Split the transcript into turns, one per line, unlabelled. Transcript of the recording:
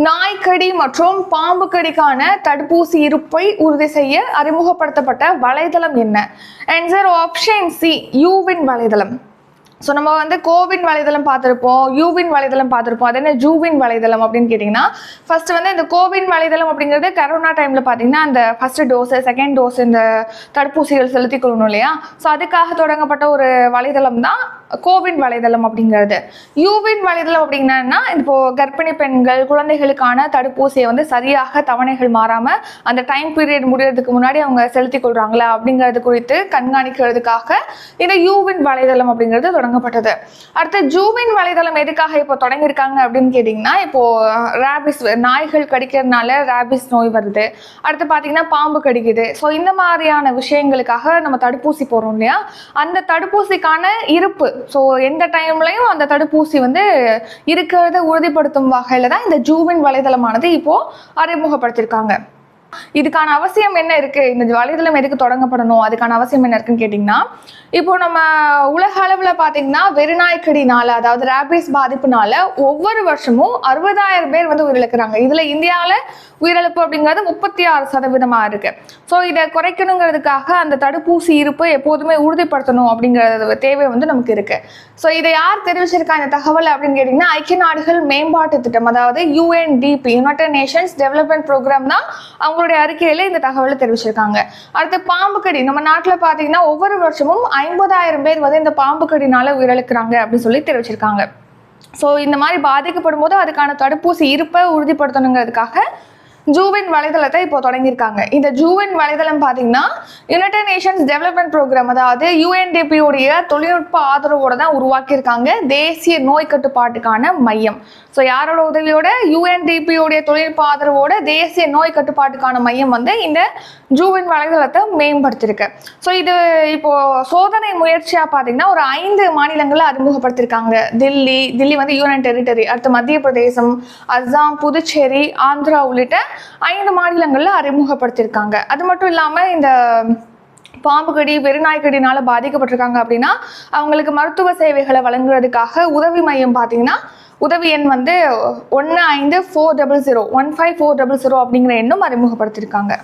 நாய்க்கடி மற்றும் பாம்பு கடிக்கான தடுப்பூசி இருப்பை உறுதி செய்ய அறிமுகப்படுத்தப்பட்ட வலைதளம் என்ன? ஆன்சர் ஆப்ஷன் சி, யூவின் வலைதளம். ஸோ நம்ம வந்து கோவின் வலைதளம் பார்த்துருப்போம், யூவின் வலைதளம் பார்த்துருப்போம். அது என்ன ஜூவின் வலைதளம் அப்படின்னு கேட்டிங்கன்னா, ஃபர்ஸ்ட் வந்து இந்த கோவின் வலைதளம் அப்படிங்கிறது கரோனா டைமில் பார்த்தீங்கன்னா அந்த ஃபர்ஸ்ட் டோஸு செகண்ட் டோஸ் இந்த தடுப்பூசிகள் செலுத்திக் கொள்ளணும் இல்லையா? ஸோ அதுக்காக தொடங்கப்பட்ட ஒரு வலைதளம் தான் கோவின் வலைதளம் அப்படிங்கிறது. யூவின் வலைதளம் அப்படின்னா இப்போ கர்ப்பிணி பெண்கள் குழந்தைகளுக்கான தடுப்பூசியை வந்து சரியாக தவணைகள் மாறாமல் அந்த டைம் பீரியட் முடியறதுக்கு முன்னாடி அவங்க செலுத்திக் கொள்றாங்களா அப்படிங்கிறது குறித்து கண்காணிக்கிறதுக்காக இந்த யூவின் வலைதளம் அப்படிங்கிறது தொடங்கப்பட்டது. அடுத்து ஜூவின் வலைதளம் எதுக்காக இப்போ தொடங்கியிருக்காங்க அப்படின்னு கேட்டிங்கன்னா, இப்போ ரேபிஸ் நாய்கள் கடிக்கிறதுனால ரேபிஸ் நோய் வருது, அடுத்து பார்த்தீங்கன்னா பாம்பு கடிக்குது. ஸோ இந்த மாதிரியான விஷயங்களுக்காக நம்ம தடுப்பூசி போடுறோம் இல்லையா? அந்த தடுப்பூசிக்கான இருப்பு, ஸோ எந்த டைம்லையும் அந்த தடுப்பூசி வந்து இருக்கிறத உறுதிப்படுத்தும் வகையில் தான் இந்த ஜூவின் வலைதளமானது இப்போ அறிமுகப்படுத்தியிருக்காங்க. இதுக்கான அவசியம் என்ன இருக்கு? இந்த வலைதளம் எதுக்கு தொடங்கப்படணும், அதுக்கான அவசியம் என்ன இருக்குன்னு கேட்டிங்கன்னா, இப்போ நம்ம உலக அளவில் பார்த்தீங்கன்னா வெறிநாய்க்கடினால, அதாவது ரேபிஸ் பாதிப்புனால ஒவ்வொரு வருஷமும் 60,000 பேர் வந்து உயிரிழக்கிறாங்க. இதில் இந்தியாவில் உயிரிழப்பு அப்படிங்கிறது 36% இருக்கு. ஸோ இதை குறைக்கணுங்கிறதுக்காக அந்த தடுப்பூசி இருப்பு எப்போதுமே உறுதிப்படுத்தணும் அப்படிங்கிறது தேவை வந்து நமக்கு இருக்கு. ஸோ இதை யார் தெரிவிச்சிருக்கா இந்த தகவல் அப்படின்னு கேட்டிங்கன்னா, ஐக்கிய நாடுகள் மேம்பாட்டு திட்டம், அதாவது UNDP, united nations development programme தான் அவங்களுடைய அறிக்கையில இந்த தகவலை தெரிவிச்சிருக்காங்க. அடுத்து பாம்பு கடி, நம்ம நாட்டில் பார்த்தீங்கன்னா ஒவ்வொரு வருஷமும் 50,000 பேர் வந்து இந்த பாம்பு கடினால உயிரிழக்கிறாங்க அப்படின்னு சொல்லி தெரிவிச்சிருக்காங்க. ஸோ இந்த மாதிரி பாதிக்கப்படும் போது அதுக்கான தடுப்பூசி இருப்பை உறுதிப்படுத்தணுங்கிறதுக்காக ஜூவின் வலைதளத்தை இப்போ தொடங்கியிருக்காங்க. இந்த ஜூவின் வலைதளம் பார்த்தீங்கன்னா யுனைடெட் நேஷன்ஸ் டெவலப்மெண்ட் ப்ரோக்ராம், அதாவது UNDP உடைய தொழில்நுட்ப ஆதரவோட தான் உருவாக்கியிருக்காங்க தேசிய நோய் கட்டுப்பாட்டுக்கான மையம். ஸோ யாரோட உதவியோட? UNDP உடைய தொழில்நுட்ப ஆதரவோட தேசிய நோய் கட்டுப்பாட்டுக்கான மையம் வந்து இந்த ஜூவின் வலைதளத்தை மேம்படுத்தியிருக்கு. ஸோ இது இப்போ சோதனை முயற்சியாக பார்த்தீங்கன்னா ஒரு 5 மாநிலங்களில் அறிமுகப்படுத்தியிருக்காங்க. தில்லி வந்து யூனியன் டெரிட்டரி, அடுத்து மத்திய பிரதேசம், அஸ்ஸாம், புதுச்சேரி, ஆந்திரா உள்ளிட்ட 5 மாநிலங்களில் அறிமுகப்படுத்தியிருக்காங்க. அது மட்டும் இல்லாமல் இந்த பாம்பு கடி வெறிநாய்க்கடினால பாதிக்கப்பட்டிருக்காங்க அப்படின்னா அவங்களுக்கு மருத்துவ சேவைகளை வழங்குறதுக்காக உதவி மையம் பார்த்தீங்கன்னா உதவி எண் வந்து 15400 15400 அப்படிங்கிற எண்ணும் அறிமுகப்படுத்தியிருக்காங்க.